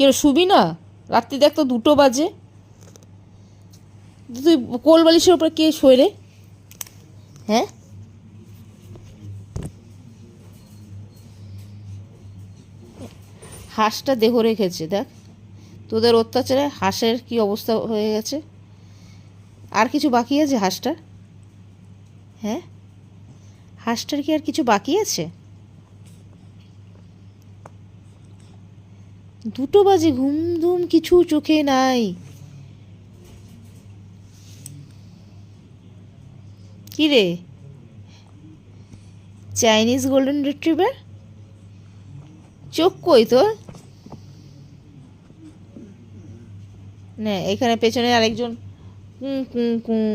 কেউ শুবি না? রাত্রি দেখ তো 2টো বাজে। তুই কোল বালিশের ওপরে কে শোয় রে? হ্যাঁ, হাঁসটা দেহ রেখেছে দেখ, তোদের অত্যাচারে হাঁসের কি অবস্থা হয়ে গেছে। আর কিছু বাকি আছে হাঁসটার? হ্যাঁ, হাঁসটার কি আর কিছু বাকি আছে? 2টো বাজে, ঘুম ধুম কিছু চোখে নাই। কি রে, চাইনিজ গোল্ডেন রিট্রিভার? চোখ কই তোর? না, এখানে পেছনে আরেকজন কুঁ কুঁ কুঁ